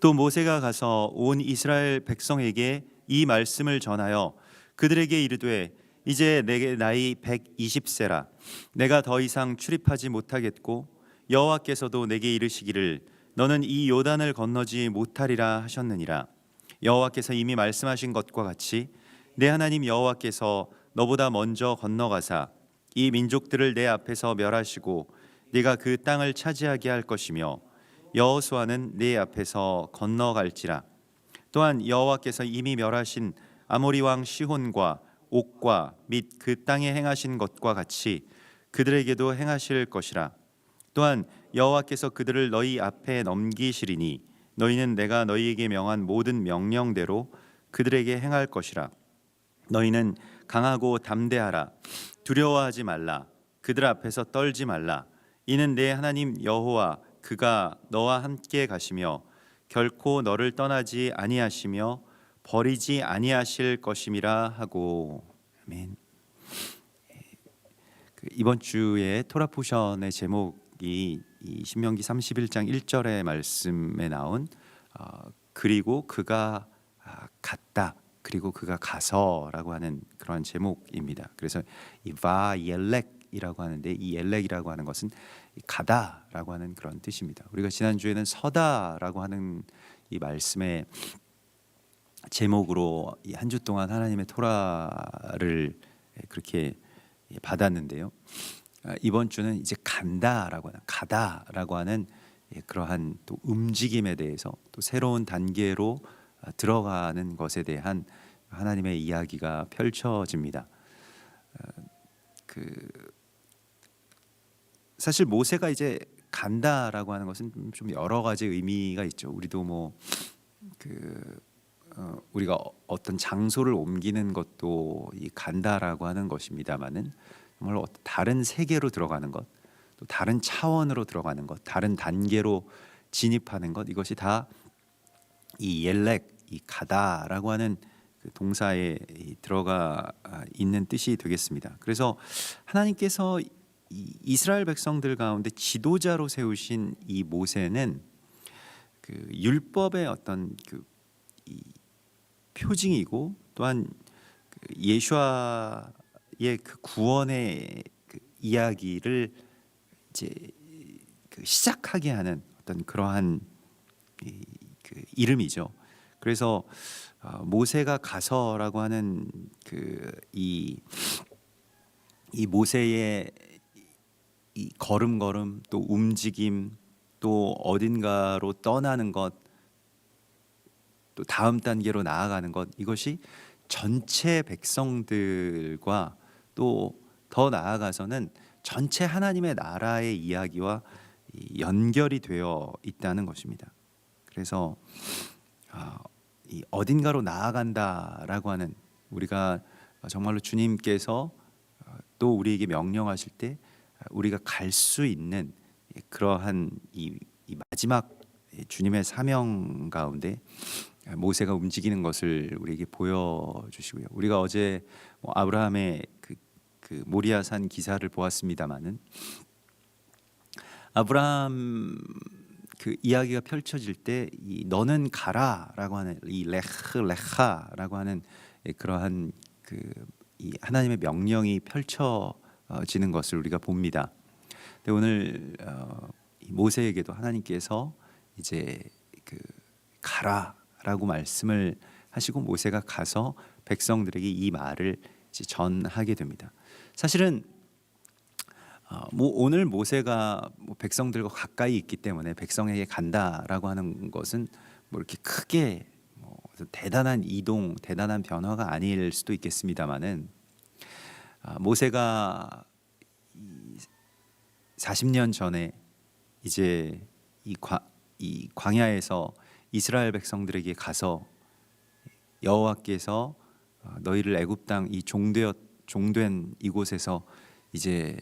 또 모세가 가서 온 이스라엘 백성에게 이 말씀을 전하여 그들에게 이르되 이제 내게 나이 120세라 내가 더 이상 출입하지 못하겠고 여호와께서도 내게 이르시기를 너는 이 요단을 건너지 못하리라 하셨느니라. 여호와께서 이미 말씀하신 것과 같이 내 하나님 여호와께서 너보다 먼저 건너가사 이 민족들을 내 앞에서 멸하시고 네가 그 땅을 차지하게 할 것이며 여호수아는 네 앞에서 건너갈지라. 또한 여호와께서 이미 멸하신 아모리 왕 시혼과 옥과 및 그 땅에 행하신 것과 같이 그들에게도 행하실 것이라. 또한 여호와께서 그들을 너희 앞에 넘기시리니 너희는 내가 너희에게 명한 모든 명령대로 그들에게 행할 것이라. 너희는 강하고 담대하라. 두려워하지 말라. 그들 앞에서 떨지 말라. 이는 내 하나님 여호와 그가 너와 함께 가시며 결코 너를 떠나지 아니하시며 버리지 아니하실 것임이라 하고. 아멘. 이번 주에 토라 포션의 제목이 이 신명기 31장 1절의 말씀에 나온 그리고 그가 갔다 그리고 그가 가서라고 하는 그런 제목입니다. 그래서 이 바옐렉이라고 하는데 이 엘렉이라고 하는 것은 가다라고 하는 그런 뜻입니다. 우리가 지난주에는 서다라고 하는 이 말씀의 제목으로 이 한 주 동안 하나님의 토라를 그렇게 받았는데요. 이번 주는 이제 가다라고 하는 그러한 또 움직임에 대해서 또 새로운 단계로 들어가는 것에 대한 하나님의 이야기가 펼쳐집니다. 사실 모세가 이제 간다라고 하는 것은 좀 여러 가지 의미가 있죠. 우리도 우리가 어떤 장소를 옮기는 것도 이 간다라고 하는 것입니다만은 정말 다른 세계로 들어가는 것, 또 다른 차원으로 들어가는 것, 다른 단계로 진입하는 것, 이것이 다 이 옐렉, 이 가다라고 하는 그 동사에 들어가 있는 뜻이 되겠습니다. 그래서 하나님께서 이스라엘 백성들 가운데 지도자로 세우신 이 모세는 그 율법의 어떤 이 표징이고 또한 예수와의 그 구원의 그 이야기를 이제 시작하게 하는 어떤 그러한 그 이름이죠. 그래서 모세가 가서라고 하는 이 모세의 이 걸음 또 움직임 또 어딘가로 떠나는 것 또 다음 단계로 나아가는 것, 이것이 전체 백성들과 또 더 나아가서는 전체 하나님의 나라의 이야기와 연결이 되어 있다는 것입니다. 그래서 이 어딘가로 나아간다라고 하는, 우리가 정말로 주님께서 또 우리에게 명령하실 때 우리가 갈 수 있는 그러한 이 마지막 주님의 사명 가운데 모세가 움직이는 것을 우리에게 보여주시고요. 우리가 어제 아브라함의 그 모리아산 기사를 보았습니다마는 아브라함 그 이야기가 펼쳐질 때 이 너는 가라라고 하는 이 레하라고 하는 그러한 이 하나님의 명령이 펼쳐지는 것을 우리가 봅니다. 근데 오늘 이 모세에게도 하나님께서 이제 가라라고 말씀을 하시고 모세가 가서 백성들에게 이 말을 이제 전하게 됩니다. 사실은 오늘 모세가 백성들과 가까이 있기 때문에 백성에게 간다라고 하는 것은 이렇게 크게 대단한 이동, 대단한 변화가 아닐 수도 있겠습니다만은 모세가 40년 전에 이제 이 광야에서 이스라엘 백성들에게 가서 여호와께서 너희를 애굽 땅 이 종된 이곳에서 이제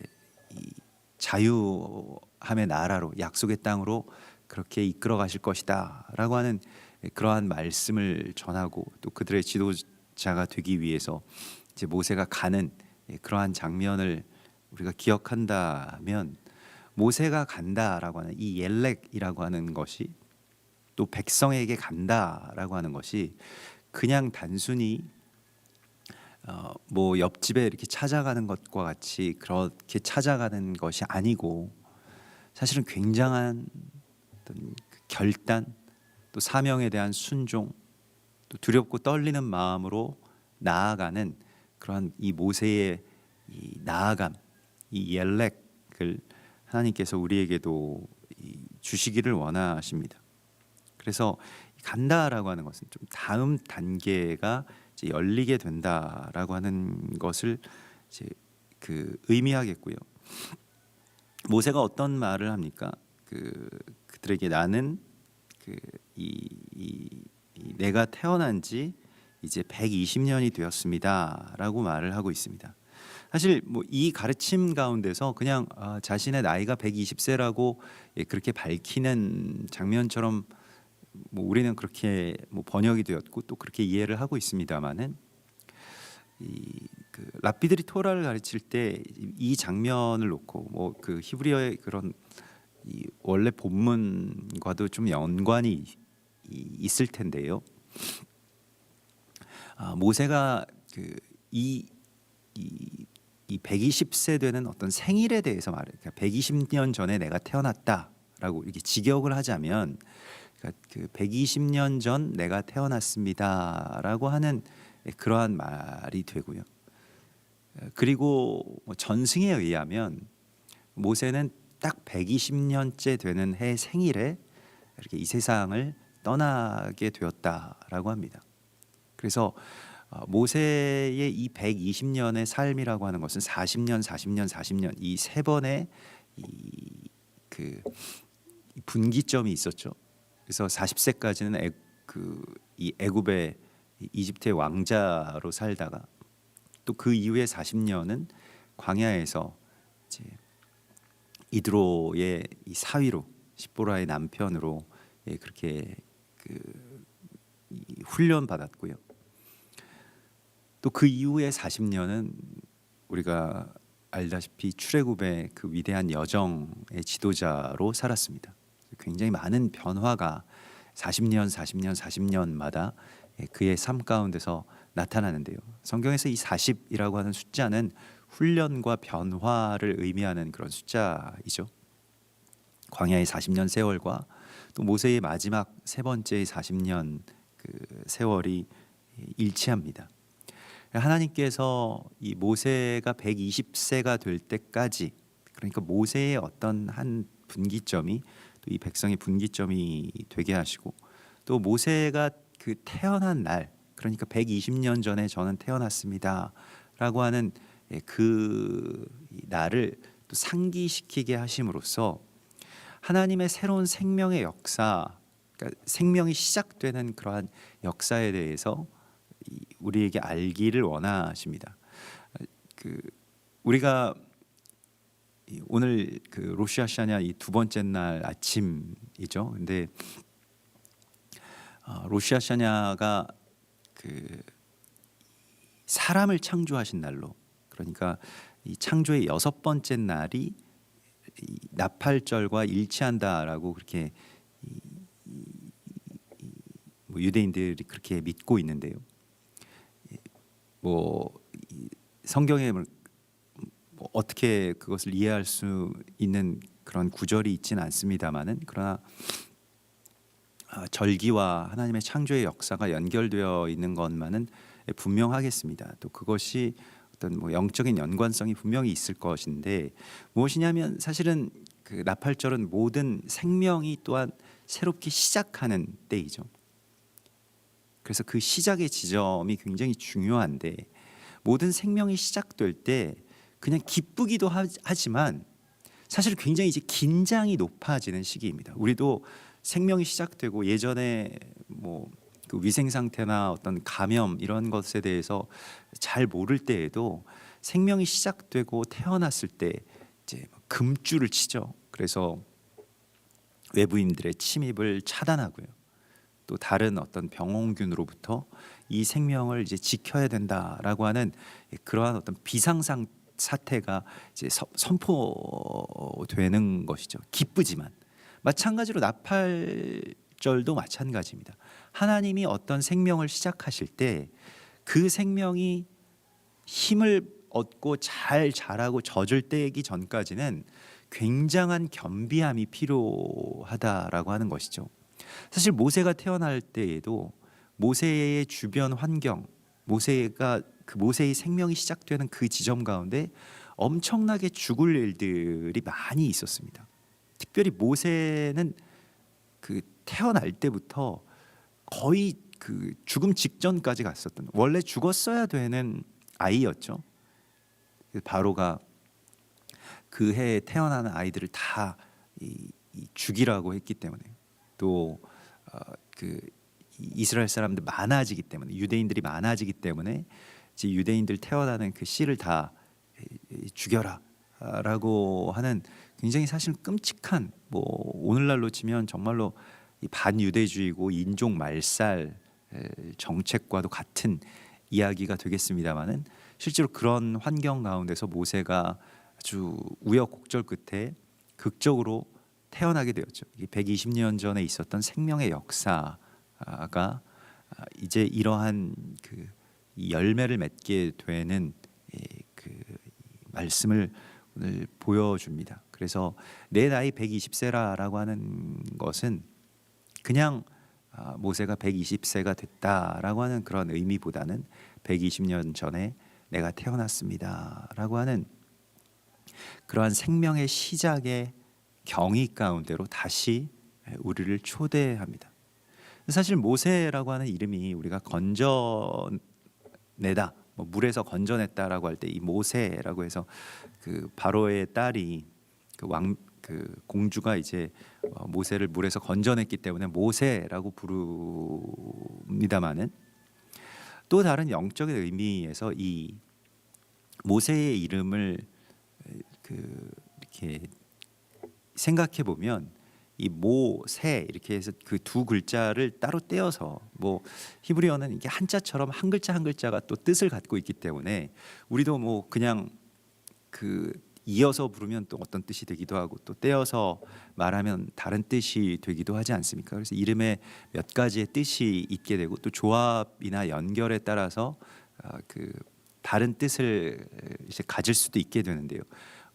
이 자유함의 나라로 약속의 땅으로 그렇게 이끌어 가실 것이다라고 하는 그러한 말씀을 전하고 또 그들의 지도자가 되기 위해서 이제 모세가 가는 그러한 장면을 우리가 기억한다면 모세가 간다라고 하는 이 옐렉이라고 하는 것이 또 백성에게 간다라고 하는 것이 그냥 단순히 뭐 옆집에 이렇게 찾아가는 것과 같이 그렇게 찾아가는 것이 아니고 사실은 굉장한 어떤 그 결단, 또 사명에 대한 순종, 또 두렵고 떨리는 마음으로 나아가는 그러한 이 모세의 이 나아감, 이 옐렉을 하나님께서 우리에게도 주시기를 원하십니다. 그래서 간다라고 하는 것은 좀 다음 단계가 이제 열리게 된다라고 하는 것을 이제 그 의미하겠고요. 모세가 어떤 말을 합니까? 그들에게 나는 내가 태어난 지 이제 120년이 되었습니다라고 말을 하고 있습니다. 사실 뭐 이 가르침 가운데서 그냥 자신의 나이가 120세라고 그렇게 밝히는 장면처럼 뭐 우리는 그렇게 뭐 번역이 되었고 또 그렇게 이해를 하고 있습니다만은 그 랍비들이 토라를 가르칠 때 이 장면을 놓고 뭐 그 히브리어의 그런 이 원래 본문과도 좀 연관이 있을 텐데요. 모세가 이 120세 되는 어떤 생일에 대해서 말해요. 그러니까 120년 전에 내가 태어났다라고 이렇게 직역을 하자면, 그러니까 그 120년 전 내가 태어났습니다라고 하는 그러한 말이 되고요. 그리고 뭐 전승에 의하면 모세는 딱 120년째 되는 해 생일에 이렇게 이 세상을 떠나게 되었다라고 합니다. 그래서 모세의 이 120년의 삶이라고 하는 것은 40년, 40년, 40년 이 세 번의 그 분기점이 있었죠. 그래서 40세까지는 이 애굽의 이집트의 왕자로 살다가 또 그 이후에 40년은 광야에서 이제 이드로의 이 사위로 십보라의 남편으로 그렇게 훈련 받았고요. 또 그 이후에 40년은 우리가 알다시피 출애굽의 그 위대한 여정의 지도자로 살았습니다. 굉장히 많은 변화가 40년, 40년, 40년마다 그의 삶 가운데서 나타나는데요. 성경에서 이 40이라고 하는 숫자는 훈련과 변화를 의미하는 그런 숫자이죠. 광야의 40년 세월과 또 모세의 마지막 세 번째의 40년 그 세월이 일치합니다. 하나님께서 이 모세가 120세가 될 때까지, 그러니까 모세의 어떤 한 분기점이 또 이 백성의 분기점이 되게 하시고, 또 모세가 그 태어난 날, 그러니까 120년 전에 저는 태어났습니다라고 하는 그 날을 또 상기시키게 하심으로써 하나님의 새로운 생명의 역사, 그러니까 생명이 시작되는 그러한 역사에 대해서 우리에게 알기를 원하십니다. 우리가 오늘 로시 하샤냐 이 두 번째 날 아침이죠. 근데 로시 하샤냐가 사람을 창조하신 날로, 그러니까 이 창조의 여섯 번째 날이 이 나팔절과 일치한다라고 그렇게 뭐 유대인들이 그렇게 믿고 있는데요. 뭐 성경에 뭐 어떻게 그것을 이해할 수 있는 그런 구절이 있지는 않습니다만은, 그러나 절기와 하나님의 창조의 역사가 연결되어 있는 것만은 분명하겠습니다. 또 그것이 어떤 뭐 영적인 연관성이 분명히 있을 것인데, 무엇이냐면 사실은 그 나팔절은 모든 생명이 또한 새롭게 시작하는 때이죠. 그래서 그 시작의 지점이 굉장히 중요한데, 모든 생명이 시작될 때 그냥 기쁘기도 하지만 사실 굉장히 이제 긴장이 높아지는 시기입니다. 우리도 생명이 시작되고 예전에 뭐 그 위생 상태나 어떤 감염 이런 것에 대해서 잘 모를 때에도 생명이 시작되고 태어났을 때 이제 금줄을 치죠. 그래서 외부인들의 침입을 차단하고요. 또 다른 어떤 병원균으로부터 이 생명을 이제 지켜야 된다라고 하는 그러한 어떤 비상상 사태가 이제 선포되는 것이죠. 기쁘지만 마찬가지로 나팔절 26절도 마찬가지입니다. 하나님이 어떤 생명을 시작하실 때 그 생명이 힘을 얻고 잘 자라고 젖을 떼기 전까지는 굉장한 겸비함이 필요하다라고 하는 것이죠. 사실 모세가 태어날 때에도 모세의 주변 환경, 모세의 생명이 시작되는 그 지점 가운데 엄청나게 죽을 일들이 많이 있었습니다. 특별히 모세는 그 태어날 때부터 거의 그 죽음 직전까지 갔었던, 원래 죽었어야 되는 아이였죠. 바로가 그 해에 태어나는 아이들을 다 죽이라고 했기 때문에, 또 그 이스라엘 사람들 많아지기 때문에, 유대인들이 많아지기 때문에 이제 유대인들 태어나는 그 씨를 다 죽여라라고 하는 굉장히 사실 끔찍한, 뭐 오늘날로 치면 정말로 반유대주의고 인종 말살 정책과도 같은 이야기가 되겠습니다만은, 실제로 그런 환경 가운데서 모세가 아주 우여곡절 끝에 극적으로 태어나게 되었죠. 이게 120년 전에 있었던 생명의 역사가 이제 이러한 그 열매를 맺게 되는 그 말씀을 오늘 보여줍니다. 그래서 내 나이 120세라라고 하는 것은 그냥 모세가 120세가 됐다라고 하는 그런 의미보다는 120년 전에 내가 태어났습니다라고 하는 그러한 생명의 시작의 경위 가운데로 다시 우리를 초대합니다. 사실 모세라고 하는 이름이 우리가 건져내다, 뭐 물에서 건져냈다라고 할 때 이 모세라고 해서 그 바로의 딸이 그 공주가 이제 모세를 물에서 건져냈기 때문에 모세라고 부릅니다마는, 또 다른 영적인 의미에서 이 모세의 이름을 이렇게 생각해 보면 이 모세 이렇게 해서 그 두 글자를 따로 떼어서, 뭐 히브리어는 이게 한자처럼 한 글자 한 글자가 또 뜻을 갖고 있기 때문에 우리도 뭐 그냥 그 이어서 부르면 또 어떤 뜻이 되기도 하고, 또 떼어서 말하면 다른 뜻이 되기도 하지 않습니까? 그래서 이름에 몇 가지의 뜻이 있게 되고, 또 조합이나 연결에 따라서 그 다른 뜻을 이제 가질 수도 있게 되는데요.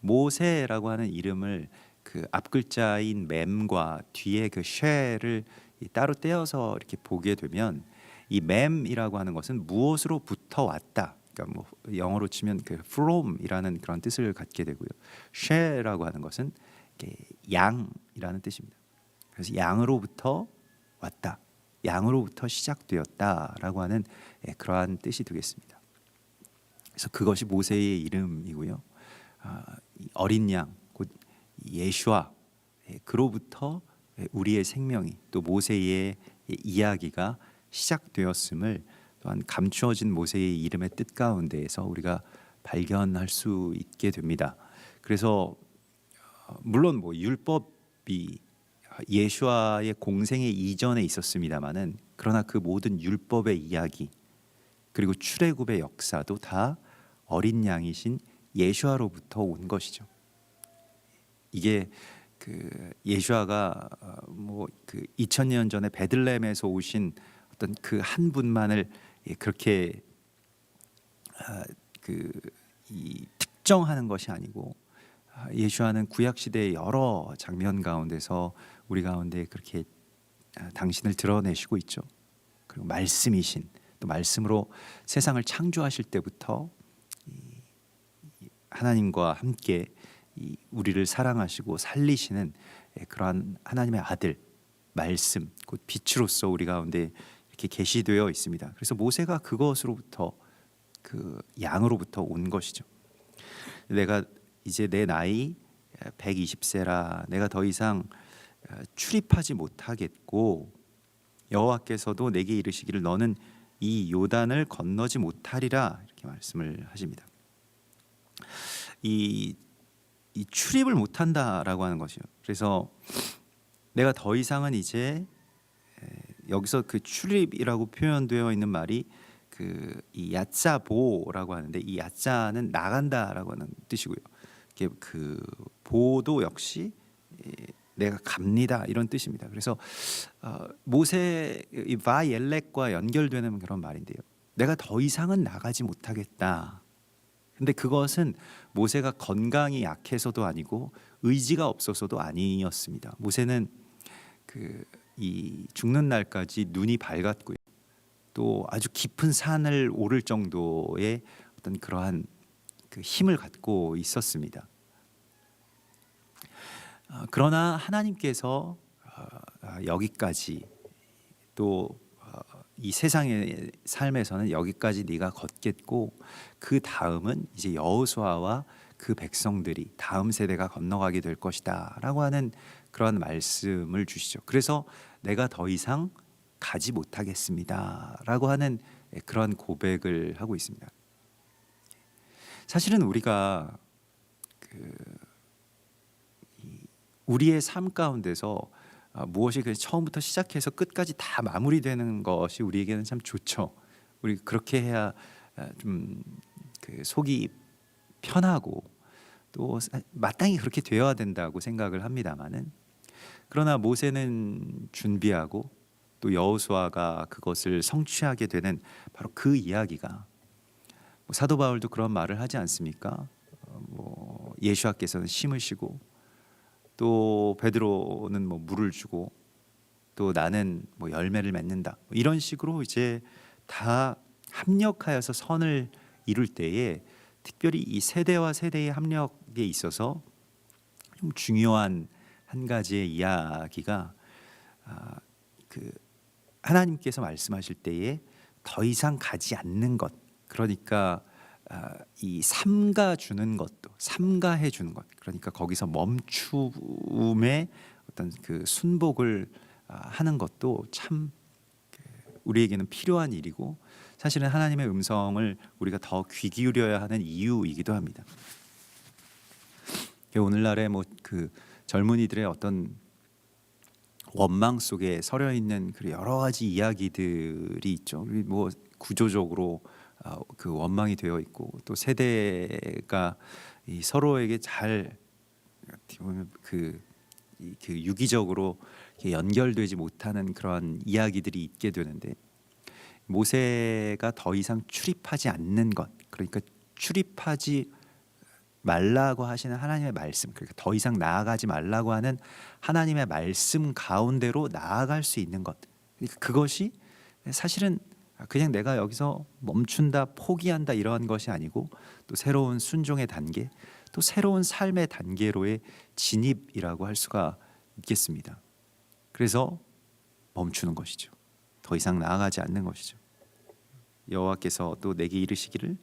모세라고 하는 이름을 그 앞 글자인 맴과 뒤에 그 쉐를 따로 떼어서 이렇게 보게 되면, 이 맴이라고 하는 것은 무엇으로부터 왔다, 그러니까 뭐 영어로 치면 그 from이라는 그런 뜻을 갖게 되고요. 쉐라고 하는 것은 양이라는 뜻입니다. 그래서 양으로부터 왔다, 양으로부터 시작되었다라고 하는 그러한 뜻이 되겠습니다. 그래서 그것이 모세의 이름이고요. 어린 양, 곧 예슈아, 그로부터 우리의 생명이, 또 모세의 이야기가 시작되었음을 또한 감추어진 모세의 이름의 뜻 가운데에서 우리가 발견할 수 있게 됩니다. 그래서 물론 뭐 율법이 예수와의 공생의 이전에 있었습니다마는, 그러나 그 모든 율법의 이야기 그리고 출애굽의 역사도 다 어린 양이신 예수와로부터 온 것이죠. 이게 그 예수와가 뭐 그 2000년 전에 베들레헴에서 오신 어떤 그 한 분만을 그렇게 이 특정하는 것이 아니고, 예수와는 구약 시대의 여러 장면 가운데서 우리 가운데 그렇게 당신을 드러내시고 있죠. 그리고 말씀이신, 또 말씀으로 세상을 창조하실 때부터 하나님과 함께 우리를 사랑하시고 살리시는 그러한 하나님의 아들, 말씀, 곧 빛으로서 우리 가운데 이렇게 계시되어 있습니다. 그래서 모세가 그것으로부터, 그 양으로부터 온 것이죠. 내가 이제 내 나이 120세라 내가 더 이상 출입하지 못하겠고, 여호와께서도 내게 이르시기를 너는 이 요단을 건너지 못하리라, 이렇게 말씀을 하십니다. 이 출입을 못한다라고 하는 것이요. 그래서 내가 더 이상은 이제, 여기서 그 출입이라고 표현되어 있는 말이 이 야짜보라고 하는데, 이 야짜는 나간다라고 하는 뜻이고요. 그 보도 역시 내가 갑니다 이런 뜻입니다. 그래서 모세 이 바엘렉과 연결되는 그런 말인데요. 내가 더 이상은 나가지 못하겠다. 근데 그것은 모세가 건강이 약해서도 아니고 의지가 없어서도 아니었습니다. 모세는 이 죽는 날까지 눈이 밝았고요. 또 아주 깊은 산을 오를 정도의 어떤 그러한 힘을 갖고 있었습니다. 그러나 하나님께서 여기까지 또 이 세상의 삶에서는 여기까지 네가 걷겠고 그 다음은 이제 여호수아와 그 백성들이 다음 세대가 건너가게 될 것이다라고 하는 그런 말씀을 주시죠. 그래서 내가 더 이상 가지 못하겠습니다라고 하는 그런 고백을 하고 있습니다. 사실은 우리가 우리의 삶 가운데서 무엇이 처음부터 시작해서 끝까지 다 마무리되는 것이 우리에게는 참 좋죠. 우리 그렇게 해야 좀 속이 편하고 또 마땅히 그렇게 되어야 된다고 생각을 합니다만은, 그러나 모세는 준비하고 또 여호수아가 그것을 성취하게 되는 바로 그 이야기가, 사도 바울도 그런 말을 하지 않습니까? 예수께서는 심으시고 또 베드로는 물을 주고 또 나는 열매를 맺는다, 이런 식으로 이제 다 합력하여서 선을 이룰 때에 특별히 이 세대와 세대의 합력에 있어서 좀 중요한 한 가지의 이야기가 하나님께서 말씀하실 때에 더 이상 가지 않는 것, 그러니까 이 삼가 주는 것도 삼가해 주는 것, 그러니까 거기서 멈춤의 어떤 순복을 하는 것도 참 우리에게는 필요한 일이고, 사실은 하나님의 음성을 우리가 더 귀 기울여야 하는 이유이기도 합니다. 오늘날의 젊은이들의 어떤 원망 속에 서려 있는 여러 가지 이야기들이 있죠. 구조적으로 그 원망이 되어 있고, 또 세대가 서로에게 잘 유기적으로 연결되지 못하는 그런 이야기들이 있게 되는데, 모세가 더 이상 출입하지 않는 것, 그러니까 출입하지 말라고 하시는 하나님의 말씀, 그러니까 더 이상 나아가지 말라고 하는 하나님의 말씀 가운데로 나아갈 수 있는 것, 그러니까 그것이 사실은 그냥 내가 여기서 멈춘다, 포기한다 이러한 것이 아니고, 또 새로운 순종의 단계, 또 새로운 삶의 단계로의 진입이라고 할 수가 있겠습니다. 그래서 멈추는 것이죠. 더 이상 나아가지 않는 것이죠. 여호와께서 또 내게 이르시기를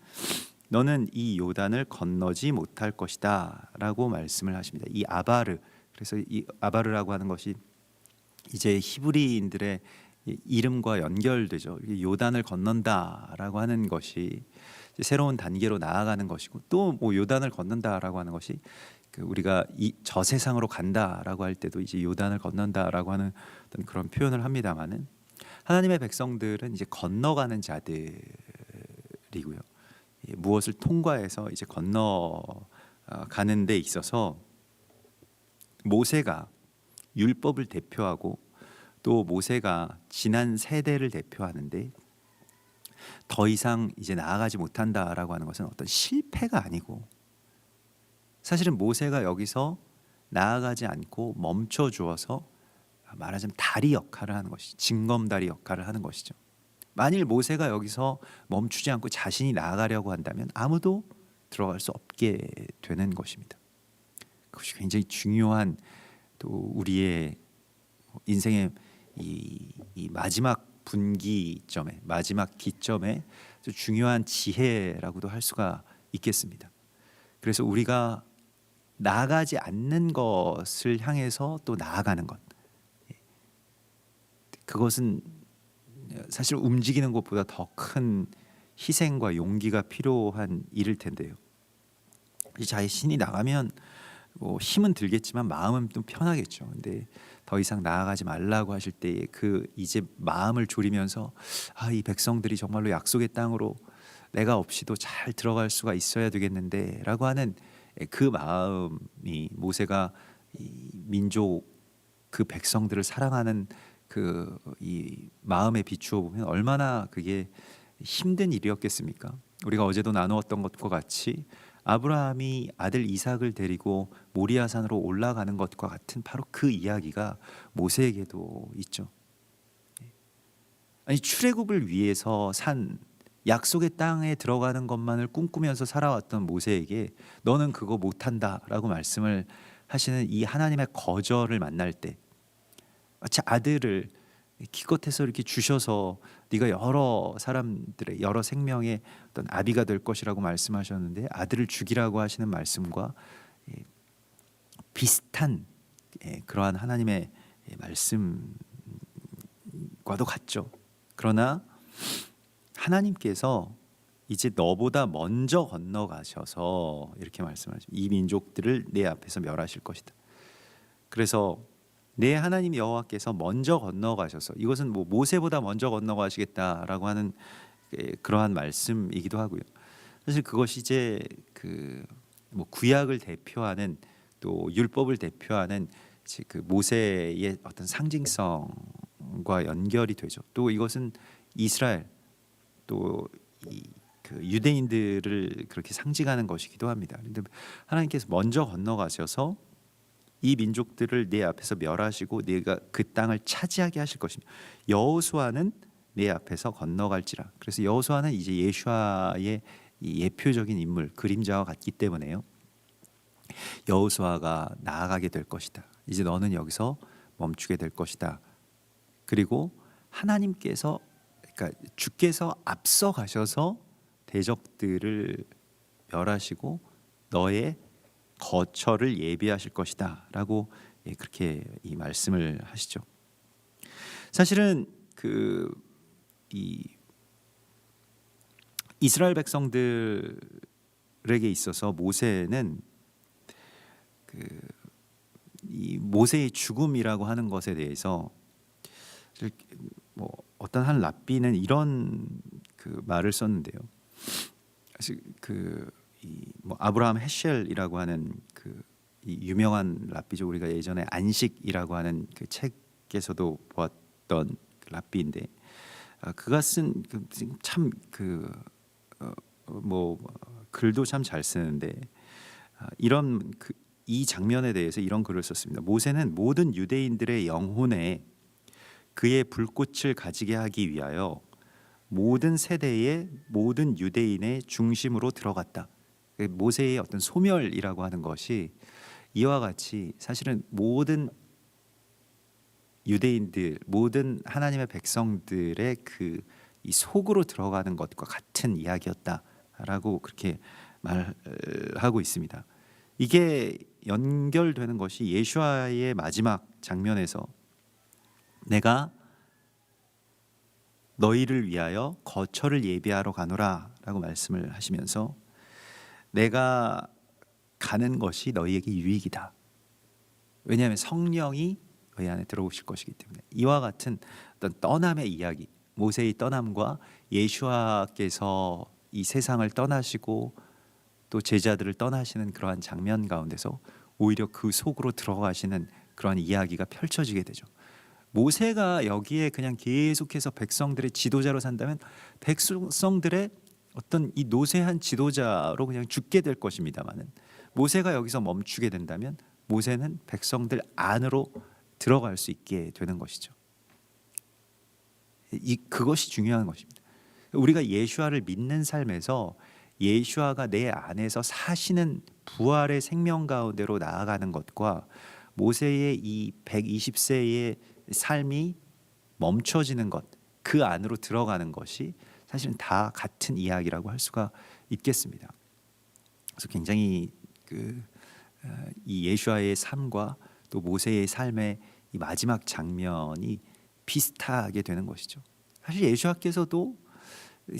너는 이 요단을 건너지 못할 것이다 라고 말씀을 하십니다. 이 아바르, 그래서 이 아바르라고 하는 것이 이제 히브리인들의 이름과 연결되죠. 요단을 건넌다라고 하는 것이 새로운 단계로 나아가는 것이고, 또 요단을 건넌다라고 하는 것이 우리가 저 세상으로 간다라고 할 때도 이제 요단을 건넌다라고 하는 어떤 그런 표현을 합니다만은, 하나님의 백성들은 이제 건너가는 자들이고요. 무엇을 통과해서 이제 건너가는 데 있어서 모세가 율법을 대표하고 또 모세가 지난 세대를 대표하는데, 더 이상 이제 나아가지 못한다라고 하는 것은 어떤 실패가 아니고, 사실은 모세가 여기서 나아가지 않고 멈춰 주어서 말하자면 다리 역할을 하는 것이, 징검다리 역할을 하는 것이죠. 만일 모세가 여기서 멈추지 않고 자신이 나아가려고 한다면 아무도 들어갈 수 없게 되는 것입니다. 그것이 굉장히 중요한, 또 우리의 인생의 이 마지막 분기점에, 마지막 기점에 중요한 지혜라고도 할 수가 있겠습니다. 그래서 우리가 나아가지 않는 것을 향해서 또 나아가는 것, 그것은 사실 움직이는 것보다 더 큰 희생과 용기가 필요한 일일 텐데요. 자신이 나가면 힘은 들겠지만 마음은 좀 편하겠죠. 근데 더 이상 나아가지 말라고 하실 때에 이제 마음을 졸이면서 이 백성들이 정말로 약속의 땅으로 내가 없이도 잘 들어갈 수가 있어야 되겠는데라고 하는 그 마음이 모세가 이 민족 그 백성들을 사랑하는 그 이 마음에 비추어 보면 얼마나 그게 힘든 일이었겠습니까? 우리가 어제도 나누었던 것과 같이 아브라함이 아들 이삭을 데리고 모리아산으로 올라가는 것과 같은 바로 그 이야기가 모세에게도 있죠. 아니 출애굽을 위해서 산 약속의 땅에 들어가는 것만을 꿈꾸면서 살아왔던 모세에게 너는 그거 못한다라고 말씀을 하시는 이 하나님의 거절을 만날 때 마치 아들을 기껏해서 이렇게 주셔서 네가 여러 사람들의 여러 생명의 어떤 아비가 될 것이라고 말씀하셨는데 아들을 죽이라고 하시는 말씀과 비슷한 그러한 하나님의 말씀과도 같죠. 그러나 하나님께서 이제 너보다 먼저 건너가셔서 이렇게 말씀하시죠. 이 민족들을 내 앞에서 멸하실 것이다. 그래서 내 하나님 여호와께서 먼저 건너가셔서 이것은 뭐 모세보다 먼저 건너가시겠다라고 하는 그러한 말씀이기도 하고요. 사실 그것이 이제 그 뭐 구약을 대표하는 또 율법을 대표하는 그 모세의 어떤 상징성과 연결이 되죠. 또 이것은 이스라엘 또 그 유대인들을 그렇게 상징하는 것이기도 합니다. 그런데 하나님께서 먼저 건너가셔서 이 민족들을 내 앞에서 멸하시고 내가 그 땅을 차지하게 하실 것입니다. 여호수아는 내 앞에서 건너갈지라. 그래서 여호수아는 이제 예수아의 예표적인 인물, 그림자와 같기 때문에요. 여호수아가 나아가게 될 것이다. 이제 너는 여기서 멈추게 될 것이다. 그리고 하나님께서 그러니까 주께서 앞서 가셔서 대적들을 멸하시고 너의 거처를 예비하실 것이다라고 그렇게 이 말씀을 하시죠. 사실은 그 이 이스라엘 백성들에게 있어서 모세는 그 이 모세의 죽음이라고 하는 것에 대해서 뭐 어떤 한 랍비는 이런 그 말을 썼는데요. 사실 뭐 아브라함 헤셸이라고 하는 이 유명한 랍비죠. 우리가 예전에 안식이라고 하는 그 책에서도 보았던 그 랍비인데 그가 쓴 참 뭐 글도 참 잘 쓰는데 이런 이 장면에 대해서 이런 글을 썼습니다. 모세는 모든 유대인들의 영혼에 그의 불꽃을 가지게 하기 위하여 모든 세대의 모든 유대인의 중심으로 들어갔다. 모세의 어떤 소멸이라고 하는 것이 이와 같이 사실은 모든 유대인들, 모든 하나님의 백성들의 이 속으로 들어가는 것과 같은 이야기였다라고 그렇게 말하고 있습니다. 이게 연결되는 것이 예수아의 마지막 장면에서 내가 너희를 위하여 거처를 예비하러 가노라라고 말씀을 하시면서 내가 가는 것이 너희에게 유익이다. 왜냐하면 성령이 너희 안에 들어오실 것이기 때문에. 이와 같은 어떤 떠남의 이야기, 모세의 떠남과 예수아께서 이 세상을 떠나시고 또 제자들을 떠나시는 그러한 장면 가운데서 오히려 그 속으로 들어가시는 그러한 이야기가 펼쳐지게 되죠. 모세가 여기에 그냥 계속해서 백성들의 지도자로 산다면 백성들의 어떤 이 노쇠한 지도자로 그냥 죽게 될 것입니다만은 모세가 여기서 멈추게 된다면 모세는 백성들 안으로 들어갈 수 있게 되는 것이죠. 그것이 중요한 것입니다. 우리가 예수아를 믿는 삶에서 예수아가 내 안에서 사시는 부활의 생명 가운데로 나아가는 것과 모세의 이 120세의 삶이 멈춰지는 것, 그 안으로 들어가는 것이 사실은 다 같은 이야기라고 할 수가 있겠습니다. 그래서 굉장히 이 예수아의 삶과 또 모세의 삶의 이 마지막 장면이 비슷하게 되는 것이죠. 사실 예수아께서도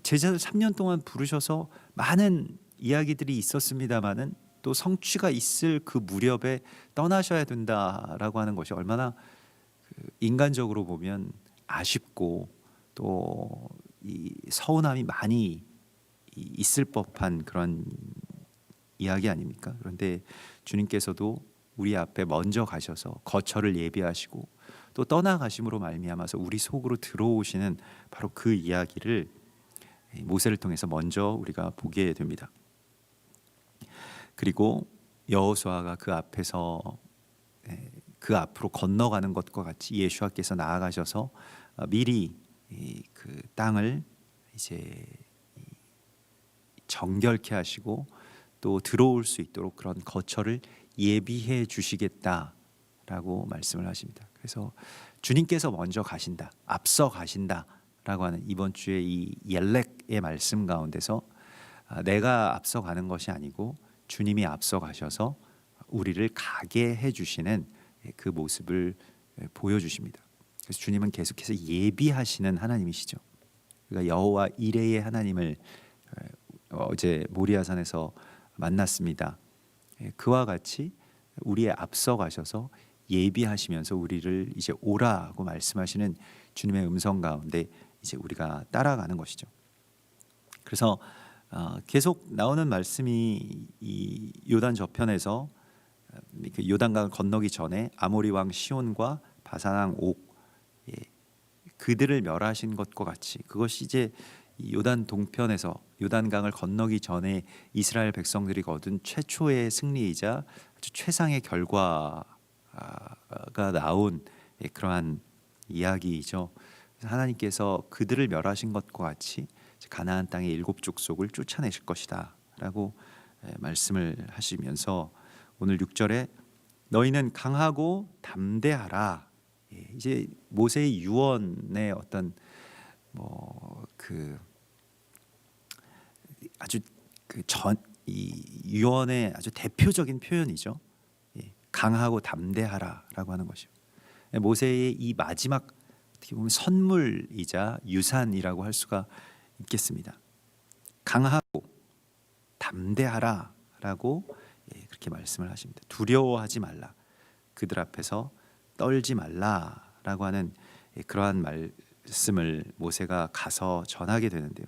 제자들 3년 동안 부르셔서 많은 이야기들이 있었습니다만은 또 성취가 있을 그 무렵에 떠나셔야 된다라고 하는 것이 얼마나 인간적으로 보면 아쉽고 또 이 서운함이 많이 있을 법한 그런 이야기 아닙니까? 그런데 주님께서도 우리 앞에 먼저 가셔서 거처를 예비하시고 또 떠나가심으로 말미암아서 우리 속으로 들어오시는 바로 그 이야기를 모세를 통해서 먼저 우리가 보게 됩니다. 그리고 여호수아가 그 앞에서 그 앞으로 건너가는 것과 같이 예수와께서 나아가셔서 미리 그 땅을 이제 정결케 하시고 또 들어올 수 있도록 그런 거처를 예비해 주시겠다라고 말씀을 하십니다. 그래서 주님께서 먼저 가신다, 앞서 가신다라고 하는 이번 주에 이 옐렉의 말씀 가운데서 내가 앞서 가는 것이 아니고 주님이 앞서 가셔서 우리를 가게 해 주시는 그 모습을 보여주십니다. 그래서 주님은 계속해서 예비하시는 하나님이시죠. 그러니까 여호와 이레의 하나님을 어제 모리아산에서 만났습니다. 그와 같이 우리의 앞서 가셔서 예비하시면서 우리를 이제 오라고 말씀하시는 주님의 음성 가운데 이제 우리가 따라가는 것이죠. 그래서 계속 나오는 말씀이 이 요단 저편에서 그 요단강을 건너기 전에 아모리 왕 시온과 바산 왕 옥 그들을 멸하신 것과 같이 그것이 이제 요단 동편에서 요단강을 건너기 전에 이스라엘 백성들이 거둔 최초의 승리이자 아주 최상의 결과가 나온 그러한 이야기이죠. 하나님께서 그들을 멸하신 것과 같이 가나안 땅의 7 족속을 쫓아내실 것이다라고 말씀을 하시면서 오늘 6절에 너희는 강하고 담대하라. 이제 모세의 유언의 어떤 아주 이 유언의 아주 대표적인 표현이죠. 강하고 담대하라라고 하는 것이요. 모세의 이 마지막 어떻게 보면 선물이자 유산이라고 할 수가 있겠습니다. 강하고 담대하라라고 그렇게 말씀을 하십니다. 두려워하지 말라. 그들 앞에서 떨지 말라라고 하는 그러한 말씀을 모세가 가서 전하게 되는데요.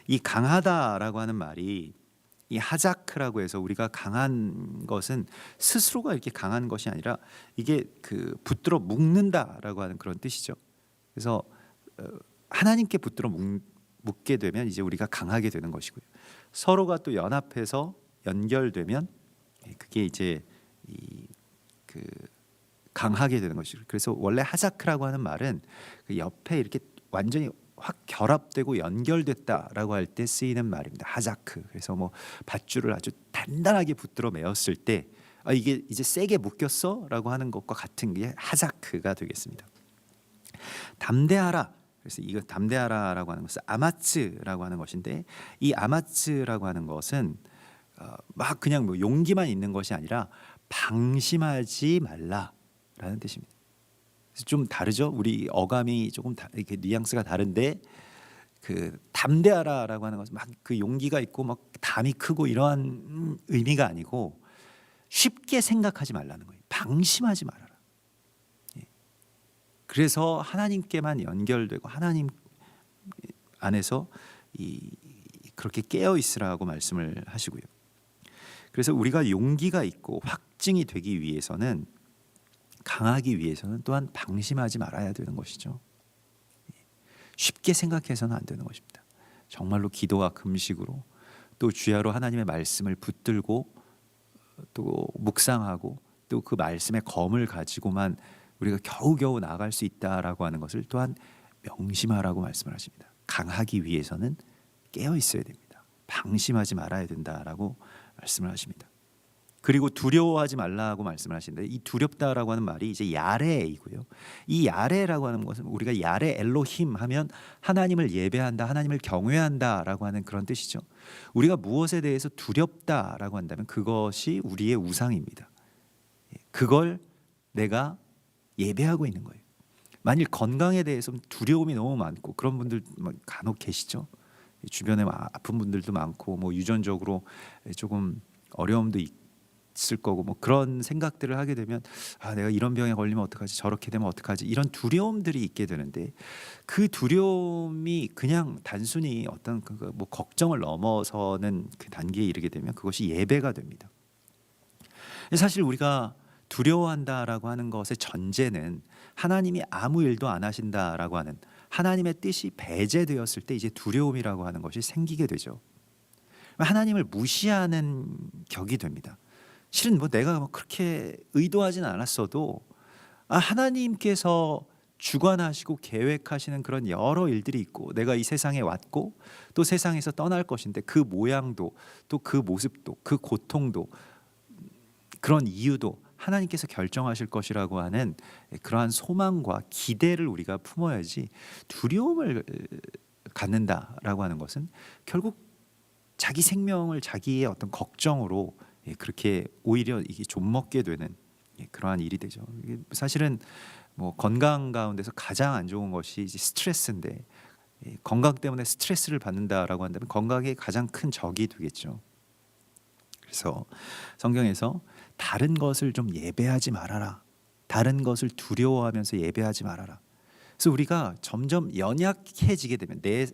이 강하다라고 하는 말이 이 하자크라고 해서 우리가 강한 것은 스스로가 이렇게 강한 것이 아니라 이게 그 붙들어 묶는다라고 하는 그런 뜻이죠. 그래서 하나님께 붙들어 묶게 되면 이제 우리가 강하게 되는 것이고요. 서로가 또 연합해서 연결되면 그게 이제 그 강하게 되는 것이죠. 그래서 원래 하자크라고 하는 말은 그 옆에 이렇게 완전히 확 결합되고 연결됐다라고 할 때 쓰이는 말입니다. 하자크. 그래서 뭐 밧줄을 아주 단단하게 붙들어 매었을 때 이게 이제 세게 묶였어라고 하는 것과 같은 게 하자크가 되겠습니다. 담대하라. 그래서 이거 담대하라라고 하는 것은 아마츠라고 하는 것인데 이 아마츠라고 하는 것은 막 그냥 뭐 용기만 있는 것이 아니라 방심하지 말라라는 뜻입니다. 좀 다르죠. 우리 어감이 조금 이렇게 뉘앙스가 다른데 그 담대하라라고 하는 것은 막 그 용기가 있고 막 담이 크고 이러한 의미가 아니고 쉽게 생각하지 말라는 거예요. 방심하지 말아라. 그래서 하나님께만 연결되고 하나님 안에서 그렇게 깨어 있으라고 말씀을 하시고요. 그래서 우리가 용기가 있고 확증이 되기 위해서는 강하기 위해서는 또한 방심하지 말아야 되는 것이죠. 쉽게 생각해서는 안 되는 것입니다. 정말로 기도와 금식으로 또 주야로 하나님의 말씀을 붙들고 또 묵상하고 또 그 말씀의 검을 가지고만 우리가 겨우겨우 나아갈 수 있다라고 하는 것을 또한 명심하라고 말씀을 하십니다. 강하기 위해서는 깨어 있어야 됩니다. 방심하지 말아야 된다라고 말씀을 하십니다. 그리고 두려워하지 말라고 말씀을 하시는데 이 두렵다라고 하는 말이 이제 야레이고요. 이 야레라고 하는 것은 우리가 야레 엘로힘 하면 하나님을 예배한다, 하나님을 경외한다라고 하는 그런 뜻이죠. 우리가 무엇에 대해서 두렵다라고 한다면 그것이 우리의 우상입니다. 그걸 내가 예배하고 있는 거예요. 만일 건강에 대해서 두려움이 너무 많고 그런 분들 간혹 계시죠. 주변에 아픈 분들도 많고 뭐 유전적으로 조금 어려움도 있을 거고 뭐 그런 생각들을 하게 되면 내가 이런 병에 걸리면 어떡하지, 저렇게 되면 어떡하지, 이런 두려움들이 있게 되는데 그 두려움이 그냥 단순히 어떤 뭐 걱정을 넘어서는 그 단계에 이르게 되면 그것이 예배가 됩니다. 사실 우리가 두려워한다라고 하는 것의 전제는 하나님이 아무 일도 안 하신다라고 하는 하나님의 뜻이 배제되었을 때 이제 두려움이라고 하는 것이 생기게 되죠. 하나님을 무시하는 격이 됩니다. 실은 뭐 내가 그렇게 의도하진 않았어도 하나님께서 주관하시고 계획하시는 그런 여러 일들이 있고 내가 이 세상에 왔고 또 세상에서 떠날 것인데 그 모양도 또 그 모습도 그 고통도 그런 이유도 하나님께서 결정하실 것이라고 하는 그러한 소망과 기대를 우리가 품어야지 두려움을 갖는다라고 하는 것은 결국 자기 생명을 자기의 어떤 걱정으로 그렇게 오히려 이게 좀먹게 되는 그러한 일이 되죠. 사실은 뭐 건강 가운데서 가장 안 좋은 것이 이제 스트레스인데 건강 때문에 스트레스를 받는다라고 한다면 건강의 가장 큰 적이 되겠죠. 그래서 성경에서 다른 것을 좀 예배하지 말아라. 다른 것을 두려워하면서 예배하지 말아라. 그래서 우리가 점점 연약해지게 되면 내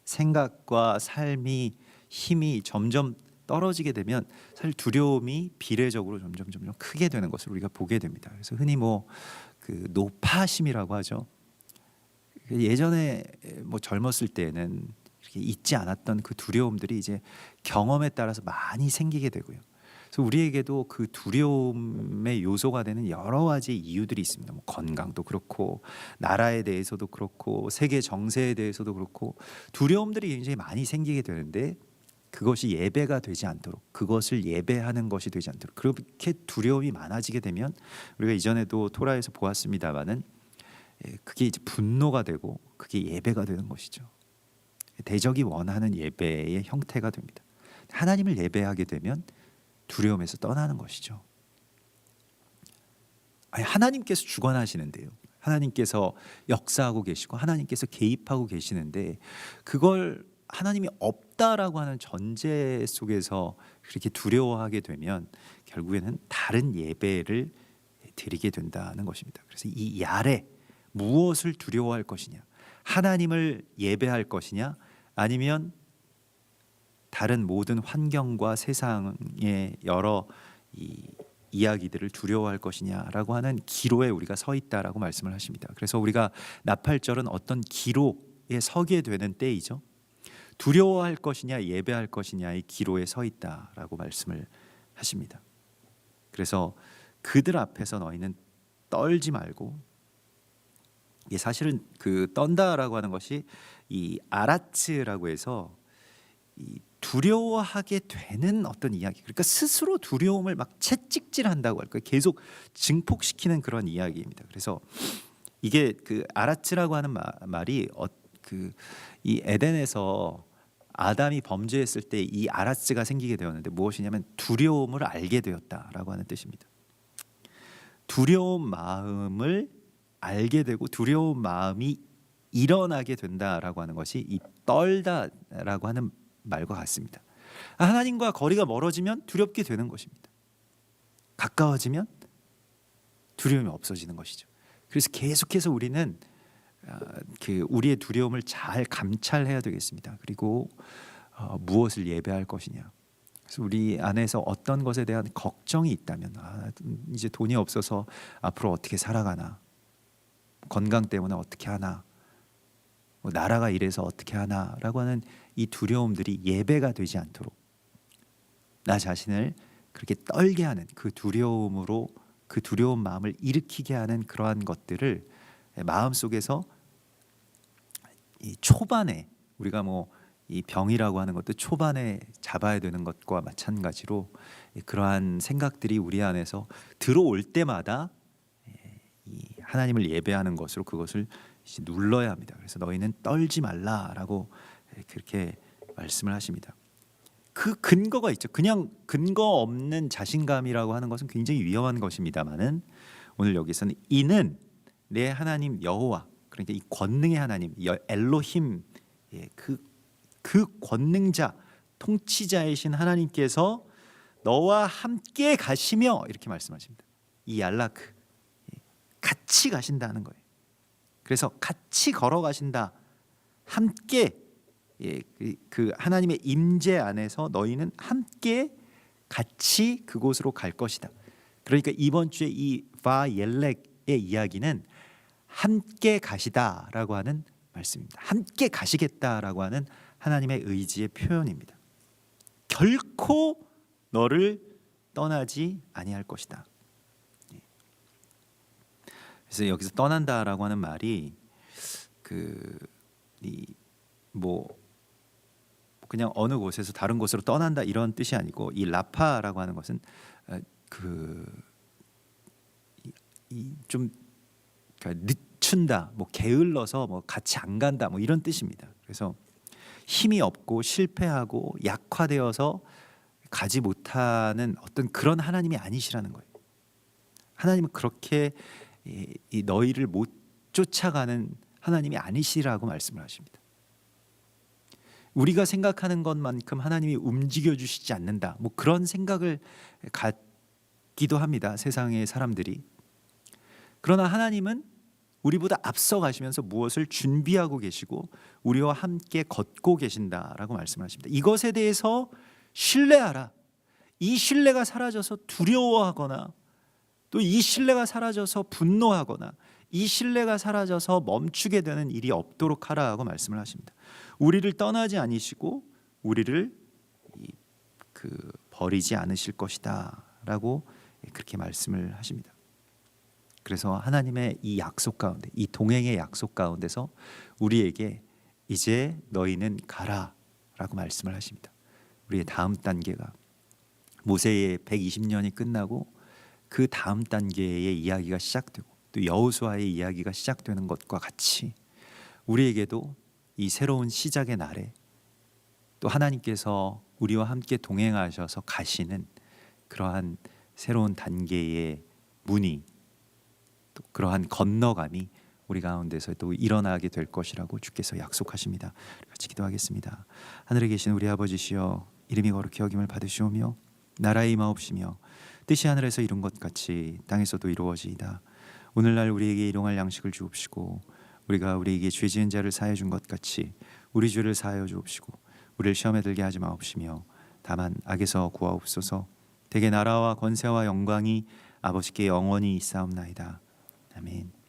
생각과 삶이 힘이 점점 떨어지게 되면 사실 두려움이 비례적으로 점점 크게 되는 것을 우리가 보게 됩니다. 그래서 흔히 뭐 그 노파심이라고 하죠. 예전에 뭐 젊었을 때는 이렇게 있지 않았던 그 두려움들이 이제 경험에 따라서 많이 생기게 되고요. 그래서 우리에게도 그 두려움의 요소가 되는 여러 가지 이유들이 있습니다. 뭐 건강도 그렇고 나라에 대해서도 그렇고 세계 정세에 대해서도 그렇고 두려움들이 굉장히 많이 생기게 되는데 그것이 예배가 되지 않도록 그것을 예배하는 것이 되지 않도록 그렇게 두려움이 많아지게 되면 우리가 이전에도 토라에서 보았습니다마는 그게 이제 분노가 되고 그게 예배가 되는 것이죠. 대적이 원하는 예배의 형태가 됩니다. 하나님을 예배하게 되면 두려움에서 떠나는 것이죠. 하나님께서 주관하시는데요. 하나님께서 역사하고 계시고 하나님께서 개입하고 계시는데 그걸 하나님이 없다라고 하는 전제 속에서 그렇게 두려워하게 되면 결국에는 다른 예배를 드리게 된다는 것입니다. 그래서 이 야레 무엇을 두려워할 것이냐? 하나님을 예배할 것이냐? 아니면 다른 모든 환경과 세상의 여러 이야기들을 두려워할 것이냐라고 하는 기로에 우리가 서 있다라고 말씀을 하십니다. 그래서 우리가 나팔절은 어떤 기로에 서게 되는 때이죠. 두려워할 것이냐 예배할 것이냐의 기로에 서 있다라고 말씀을 하십니다. 그래서 그들 앞에서 너희는 떨지 말고 이게 사실은 그 떤다라고 하는 것이 이 아라츠라고 해서 이 두려워하게 되는 어떤 이야기 그러니까 스스로 두려움을 막 채찍질한다고 할까요? 계속 증폭시키는 그런 이야기입니다. 그래서 이게 그 아라츠라고 하는 말이 그 이 에덴에서 아담이 범죄했을 때 이 아라츠가 생기게 되었는데 무엇이냐면 두려움을 알게 되었다라고 하는 뜻입니다. 두려운 마음을 알게 되고 두려운 마음이 일어나게 된다라고 하는 것이 이 떨다라고 하는 말과 같습니다. 하나님과 거리가 멀어지면 두렵게 되는 것입니다. 가까워지면 두려움이 없어지는 것이죠. 그래서 계속해서 우리는 그 우리의 두려움을 잘 감찰해야 되겠습니다. 그리고 무엇을 예배할 것이냐. 그래서 우리 안에서 어떤 것에 대한 걱정이 있다면 이제 돈이 없어서 앞으로 어떻게 살아가나, 건강 때문에 어떻게 하나, 뭐 나라가 이래서 어떻게 하나라고 하는 이 두려움들이 예배가 되지 않도록 나 자신을 그렇게 떨게 하는 그 두려움으로 그 두려운 마음을 일으키게 하는 그러한 것들을 마음속에서 이 초반에 우리가 뭐 이 병이라고 하는 것도 초반에 잡아야 되는 것과 마찬가지로 그러한 생각들이 우리 안에서 들어올 때마다 이 하나님을 예배하는 것으로 그것을 이제 눌러야 합니다. 그래서 너희는 떨지 말라라고 그렇게 말씀을 하십니다. 그 근거가 있죠. 그냥 근거 없는 자신감이라고 하는 것은 굉장히 위험한 것입니다만은 오늘 여기서는 이는 내 하나님 여호와 그러니까 이 권능의 하나님 엘로힘 그 권능자 통치자이신 하나님께서 너와 함께 가시며 이렇게 말씀하십니다. 이 알라크 같이 가신다는 거예요. 그래서 같이 걸어가신다. 함께 그 하나님의 임재 안에서 너희는 함께 같이 그곳으로 갈 것이다. 그러니까 이번 주에 이 바옐렉의 이야기는 함께 가시다라고 하는 말씀입니다. 함께 가시겠다라고 하는 하나님의 의지의 표현입니다. 결코 너를 떠나지 아니할 것이다. 그래서 여기서 떠난다라고 하는 말이 뭐 그냥 어느 곳에서 다른 곳으로 떠난다 이런 뜻이 아니고, 이 라파라고 하는 것은 좀 늦춘다, 뭐 게을러서 뭐 같이 안 간다, 뭐 이런 뜻입니다. 그래서 힘이 없고 실패하고 약화되어서 가지 못하는 어떤 그런 하나님이 아니시라는 거예요. 하나님은 그렇게 이 너희를 못 쫓아가는 하나님이 아니시라고 말씀을 하십니다. 우리가 생각하는 것만큼 하나님이 움직여 주시지 않는다, 뭐 그런 생각을 갖기도 합니다, 세상의 사람들이. 그러나 하나님은 우리보다 앞서 가시면서 무엇을 준비하고 계시고 우리와 함께 걷고 계신다라고 말씀하십니다. 이것에 대해서 신뢰하라. 이 신뢰가 사라져서 두려워하거나, 또 이 신뢰가 사라져서 분노하거나, 이 신뢰가 사라져서 멈추게 되는 일이 없도록 하라고 말씀을 하십니다. 우리를 떠나지 아니시고 우리를 버리지 않으실 것이다라고 그렇게 말씀을 하십니다. 그래서 하나님의 이 약속 가운데, 이 동행의 약속 가운데서 우리에게 이제 너희는 가라라고 말씀을 하십니다. 우리의 다음 단계가 모세의 120년이 끝나고 그 다음 단계의 이야기가 시작되고 또 여호수아의 이야기가 시작되는 것과 같이 우리에게도 이 새로운 시작의 날에 또 하나님께서 우리와 함께 동행하셔서 가시는 그러한 새로운 단계의 문이, 또 그러한 건너감이 우리 가운데서도 일어나게 될 것이라고 주께서 약속하십니다. 같이 기도하겠습니다. 하늘에 계신 우리 아버지시여, 이름이 거룩히 여김을 받으시오며 나라의 임하옵시며 뜻이 하늘에서 이룬 것 같이 땅에서도 이루어지이다. 오늘날 우리에게 일용할 양식을 주옵시고 우리가 우리에게 죄 지은 자를 사하여 준 것 같이 우리 죄를 사하여 주옵시고 우리를 시험에 들게 하지 마옵시며 다만 악에서 구하옵소서. 대개 나라와 권세와 영광이 아버지께 영원히 있사옵나이다. 아멘.